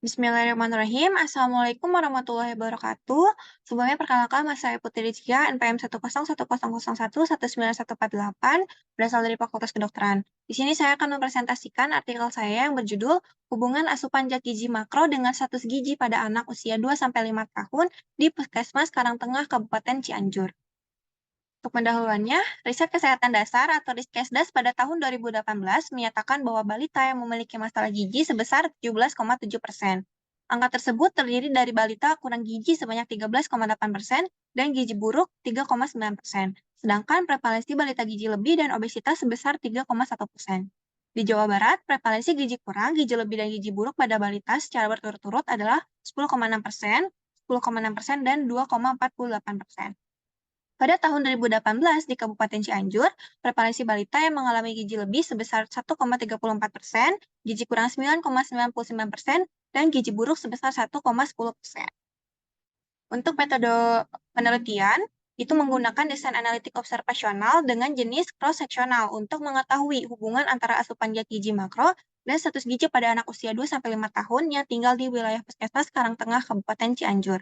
Bismillahirrahmanirrahim. Assalamualaikum warahmatullahi wabarakatuh. Sebelumnya perkenalkan, Mas saya Putri Rizkia, NPM 10100019148, berasal dari Fakultas Kedokteran. Di sini saya akan mempresentasikan artikel saya yang berjudul Hubungan Asupan Zat Gizi Makro dengan Status Gizi pada Anak Usia 2-5 tahun di Puskesmas Karangtengah, Kabupaten Cianjur. Untuk pendahuluannya, riset kesehatan dasar atau Riskesdas pada tahun 2018 menyatakan bahwa balita yang memiliki masalah gizi sebesar 17,7%. Angka tersebut terdiri dari balita kurang gizi sebanyak 13,8% dan gizi buruk 3,9%. Sedangkan prevalensi balita gizi lebih dan obesitas sebesar 3,1%. Di Jawa Barat, prevalensi gizi kurang, gizi lebih, dan gizi buruk pada balita secara berturut-turut adalah 10,6%, 10,6%, dan 2,48%. Pada tahun 2018 di Kabupaten Cianjur, prevalensi balita yang mengalami gizi lebih sebesar 1,34%, gizi kurang 9,99%, dan gizi buruk sebesar 1,10%. Untuk metode penelitian, itu menggunakan desain analitik observasional dengan jenis cross-seksional untuk mengetahui hubungan antara asupan zat gizi makro dan status gizi pada anak usia 2-5 tahun yang tinggal di wilayah Puskesmas Karangtengah, Kabupaten Cianjur.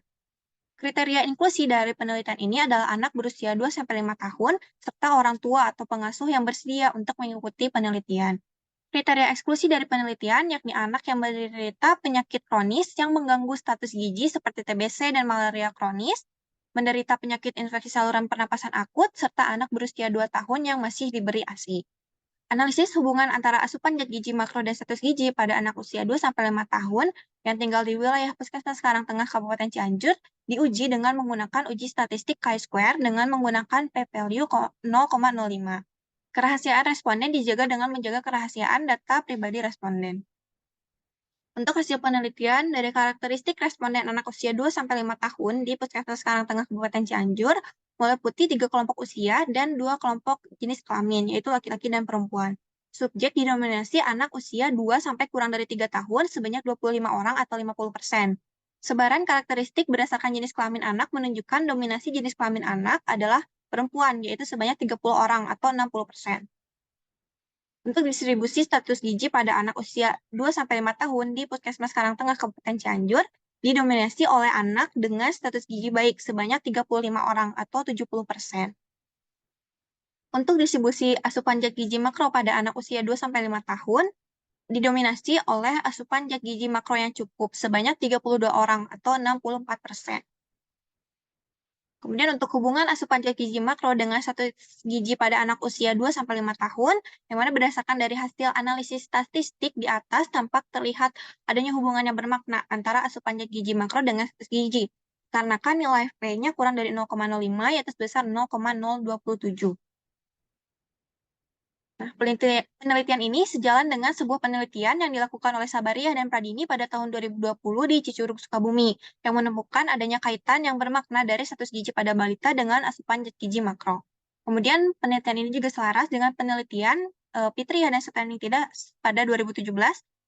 Kriteria inklusi dari penelitian ini adalah anak berusia 2-5 tahun, serta orang tua atau pengasuh yang bersedia untuk mengikuti penelitian. Kriteria eksklusi dari penelitian yakni anak yang menderita penyakit kronis yang mengganggu status gizi seperti TBC dan malaria kronis, menderita penyakit infeksi saluran pernapasan akut, serta anak berusia 2 tahun yang masih diberi ASI. Analisis hubungan antara asupan zat gizi makro dan status gizi pada anak usia 2-5 tahun yang tinggal di wilayah Puskesmas Karangtengah, Kabupaten Cianjur diuji dengan menggunakan uji statistik chi-square dengan menggunakan p-value 0,05. Kerahasiaan responden dijaga dengan menjaga kerahasiaan data pribadi responden. Untuk hasil penelitian, dari karakteristik responden anak usia 2-5 tahun di Puskesmas Karangtengah, Kabupaten Cianjur, mulai putih 3 kelompok usia dan 2 kelompok jenis kelamin, yaitu laki-laki dan perempuan. Subjek didominasi anak usia 2 sampai kurang dari 3 tahun sebanyak 25 orang atau 50%. Sebaran karakteristik berdasarkan jenis kelamin anak menunjukkan dominasi jenis kelamin anak adalah perempuan, yaitu sebanyak 30 orang atau 60%. Untuk distribusi status gizi pada anak usia 2-5 tahun di Puskesmas Karangtengah, Kabupaten Cianjur, didominasi oleh anak dengan status gizi baik sebanyak 35 orang atau 70%. Untuk distribusi asupan zat gizi makro pada anak usia 2-5 tahun, didominasi oleh asupan zat gizi makro yang cukup sebanyak 32 orang atau 64%. Kemudian untuk hubungan asupan zat gizi makro dengan status gizi pada anak usia 2-5 tahun, yang mana berdasarkan dari hasil analisis statistik di atas tampak terlihat adanya hubungan yang bermakna antara asupan zat gizi makro dengan status gizi. Karena kan nilai P-nya kurang dari 0,05 yaitu sebesar 0,027. Nah, penelitian ini sejalan dengan sebuah penelitian yang dilakukan oleh Sabariah dan Pradini pada tahun 2020 di Cicurug, Sukabumi, yang menemukan adanya kaitan yang bermakna dari status gizi pada balita dengan asupan zat gizi makro. Kemudian, penelitian ini juga selaras dengan penelitian Fitriah dan Setanitida pada 2017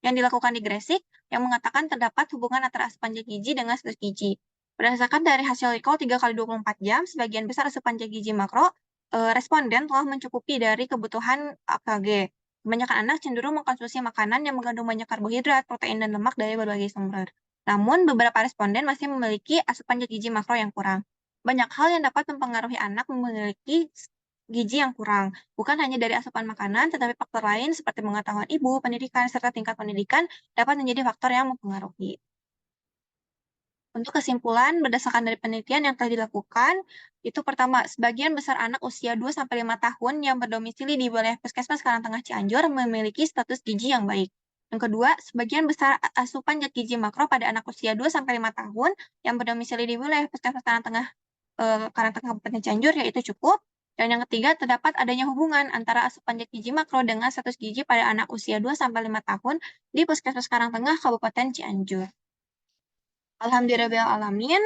yang dilakukan di Gresik, yang mengatakan terdapat hubungan antara asupan zat gizi dengan status gizi. Berdasarkan dari hasil recall 3 kali 24 jam, sebagian besar asupan zat gizi makro responden telah mencukupi dari kebutuhan AKG. Kebanyakan anak cenderung mengkonsumsi makanan yang mengandung banyak karbohidrat, protein, dan lemak dari berbagai sumber. Namun, beberapa responden masih memiliki asupan zat gizi makro yang kurang. Banyak hal yang dapat mempengaruhi anak memiliki gizi yang kurang, bukan hanya dari asupan makanan, tetapi faktor lain seperti pengetahuan ibu, pendidikan, serta tingkat pendidikan dapat menjadi faktor yang mempengaruhi. Untuk kesimpulan, berdasarkan dari penelitian yang telah dilakukan, itu pertama, sebagian besar anak usia 2-5 tahun yang berdomisili di wilayah Puskesmas Karangtengah Cianjur memiliki status gizi yang baik. Yang kedua, sebagian besar asupan zat gizi makro pada anak usia 2-5 tahun yang berdomisili di wilayah Puskesmas Karangtengah Kabupaten Cianjur yaitu cukup. Dan yang ketiga, terdapat adanya hubungan antara asupan zat gizi makro dengan status gizi pada anak usia 2-5 tahun di Puskesmas Karangtengah Kabupaten Cianjur. Alhamdulillahirrahmanirrahim.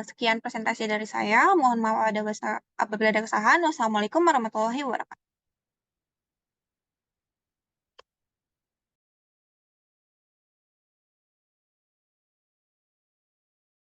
Sekian presentasi dari saya. Mohon maaf apabila ada kesalahan. Wassalamualaikum warahmatullahi wabarakatuh.